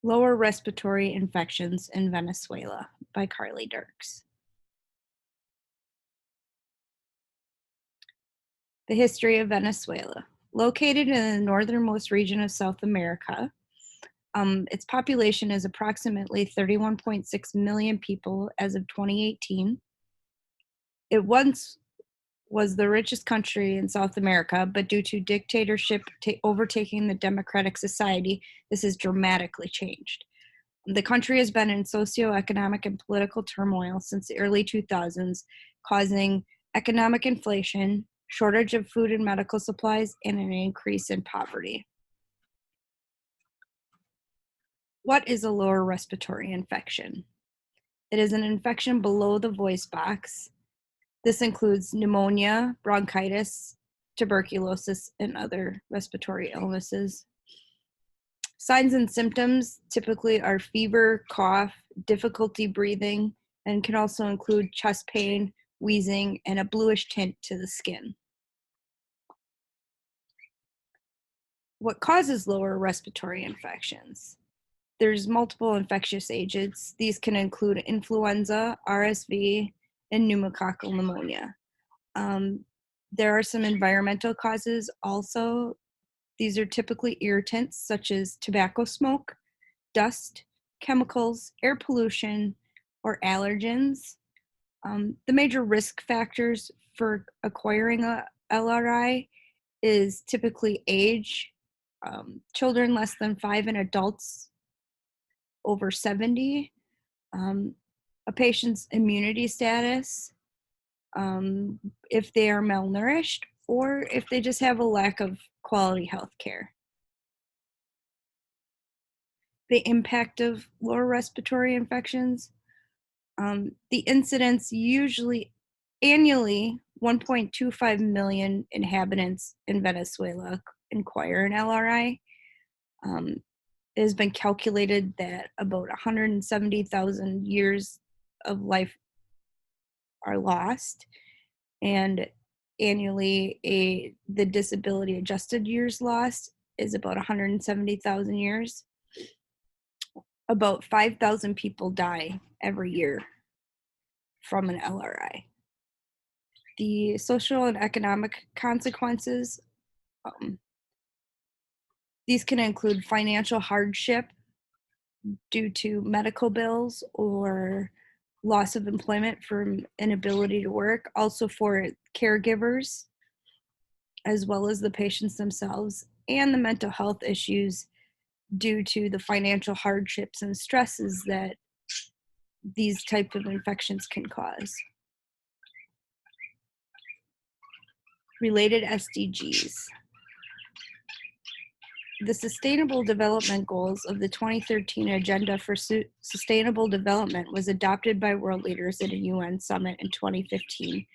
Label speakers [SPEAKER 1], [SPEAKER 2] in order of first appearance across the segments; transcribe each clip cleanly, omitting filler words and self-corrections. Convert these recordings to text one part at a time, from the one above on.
[SPEAKER 1] Lower Respiratory Infections in Venezuela by Carly Dirks. The history of Venezuela. Located in the northernmost region of South America, its population is approximately 31.6 million people as of 2018. It once was the richest country in South America, but due to dictatorship overtaking the democratic society, this has dramatically changed. The country has been in socioeconomic and political turmoil since the early 2000s, causing economic inflation, shortage of food and medical supplies, and an increase in poverty. What is a lower respiratory infection? It is an infection below the voice box. This includes pneumonia, bronchitis, tuberculosis, and other respiratory illnesses. Signs and symptoms typically are fever, cough, difficulty breathing, and can also include chest pain, wheezing, and a bluish tint to the skin. What causes lower respiratory infections? There's multiple infectious agents. These can include influenza, RSV, and pneumococcal pneumonia. There are some environmental causes also. These are typically irritants such as tobacco smoke, dust, chemicals, air pollution, or allergens. The major risk factors for acquiring a LRI is typically age, children less than 5 and adults over 70, a patient's immunity status, if they are malnourished, or if they just have a lack of quality health care. The impact of lower respiratory infections. The incidence usually annually 1.25 million inhabitants in Venezuela acquire an LRI. It has been calculated that about 170,000 years of life are lost, and annually the disability adjusted years lost is about 170,000 years. About 5,000 people die every year from an LRI. The social and economic consequences, these can include financial hardship due to medical bills or loss of employment from inability to work, also for caregivers, as well as the patients themselves, and the mental health issues due to the financial hardships and stresses that these type of infections can cause. Related SDGs. The Sustainable Development Goals of the 2013 Agenda for Sustainable Development was adopted by world leaders at a UN summit in 2015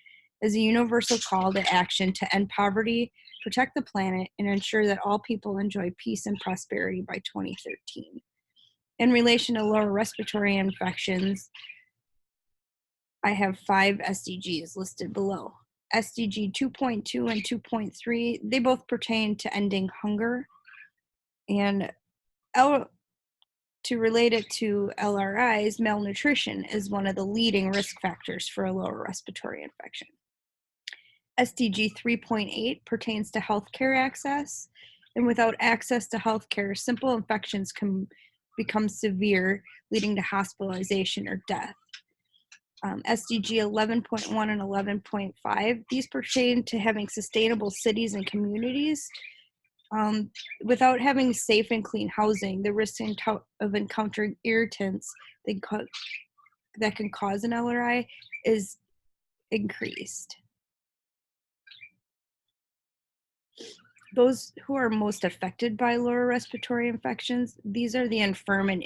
[SPEAKER 1] as a universal call to action to end poverty, protect the planet, and ensure that all people enjoy peace and prosperity by 2013. In relation to lower respiratory infections, I have 5 SDGs listed below. SDG 2.2 and 2.3, they both pertain to ending hunger. And to relate it to LRIs, malnutrition is one of the leading risk factors for a lower respiratory infection. SDG 3.8 pertains to healthcare access, and without access to healthcare, simple infections can become severe, leading to hospitalization or death. SDG 11.1 and 11.5, these pertain to having sustainable cities and communities. Without having safe and clean housing, the risk of encountering irritants that can cause an LRI is increased. Those who are most affected by lower respiratory infections, these are the infirm and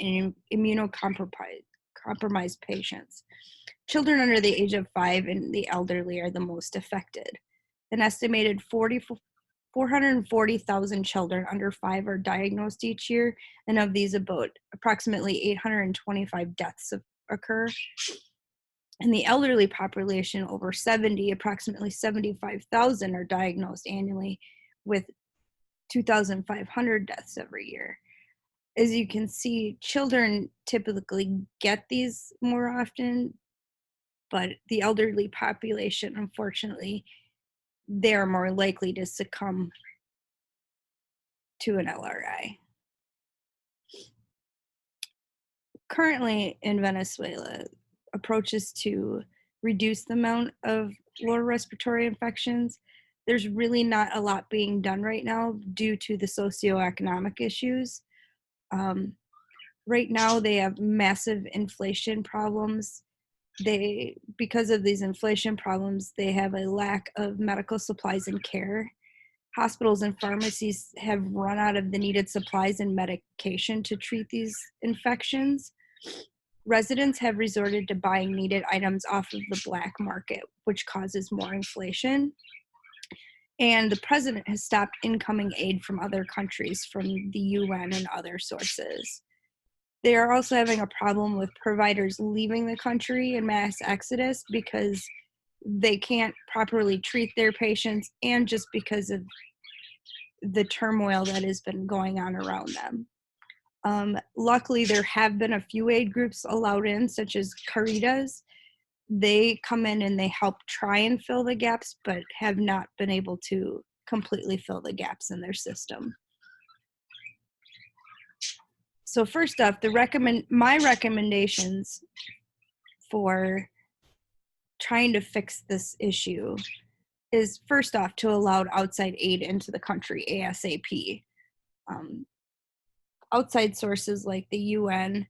[SPEAKER 1] immunocompromised patients. Children under the age of 5 and the elderly are the most affected. An estimated 440,000 children under 5 are diagnosed each year, and of these, approximately 825 deaths occur. In the elderly population over 70, approximately 75,000 are diagnosed annually, with 2,500 deaths every year. as you can see, children typically get these more often, but the elderly population, unfortunately, they're more likely to succumb to an LRI. Currently in Venezuela, approaches to reduce the amount of lower respiratory infections, there's really not a lot being done right now due to the socioeconomic issues. Um, right now, they have massive inflation problems. Because of these inflation problems, they have a lack of medical supplies and care. Hospitals and pharmacies have run out of the needed supplies and medication to treat these infections. Residents have resorted to buying needed items off of the black market, which causes more inflation. And the president has stopped incoming aid from other countries, from the UN and other sources. They are also having a problem with providers leaving the country in mass exodus because they can't properly treat their patients and just because of the turmoil that has been going on around them. Luckily, there have been a few aid groups allowed in, such as Caritas. They come in and they help try and fill the gaps, but have not been able to completely fill the gaps in their system. So first off, my recommendations for trying to fix this issue is, first off, to allow outside aid into the country ASAP. Outside sources like the UN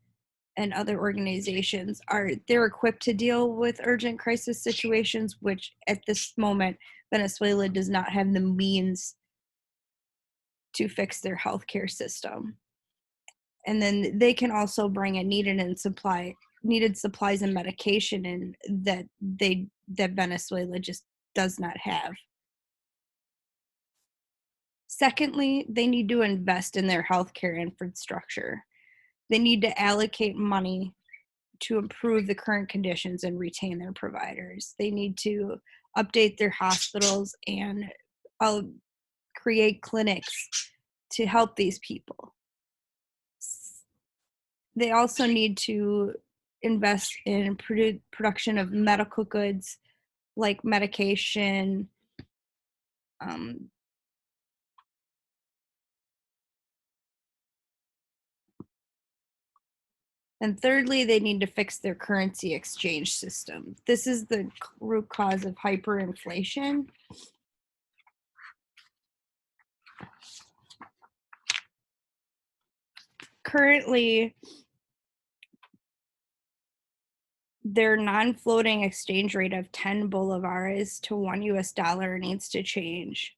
[SPEAKER 1] and other organizations they're equipped to deal with urgent crisis situations, which at this moment Venezuela does not have the means to fix their healthcare system. And then they can also bring in needed supplies and medication in that Venezuela just does not have. Secondly, they need to invest in their healthcare infrastructure. They need to allocate money to improve the current conditions and retain their providers. They need to update their hospitals and create clinics to help these people. They also need to invest in production of medical goods like medication, um, and thirdly, they need to fix their currency exchange system. This is the root cause of hyperinflation. Currently, their non-floating exchange rate of 10 bolivars to $1 needs to change.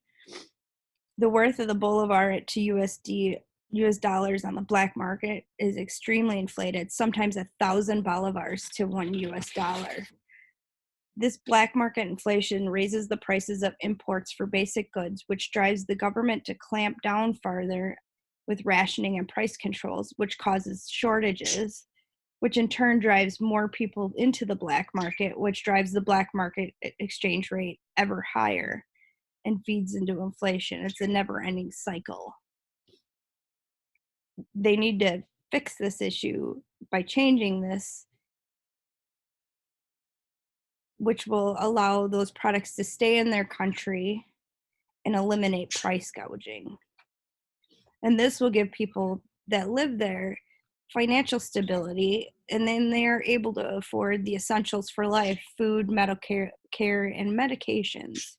[SPEAKER 1] The worth of the bolivar to US dollars on the black market is extremely inflated, sometimes 1,000 bolivars to $1. This black market inflation raises the prices of imports for basic goods, which drives the government to clamp down farther with rationing and price controls, which causes shortages, which in turn drives more people into the black market, which drives the black market exchange rate ever higher and feeds into inflation. It's a never-ending cycle. They need to fix this issue by changing this, which will allow those products to stay in their country and eliminate price gouging. And this will give people that live there financial stability, and then they are able to afford the essentials for life: food, medical care, and medications.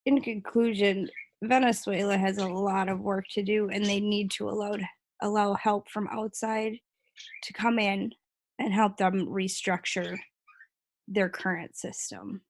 [SPEAKER 1] In conclusion, Venezuela has a lot of work to do, and they need to allow help from outside to come in and help them restructure their current system.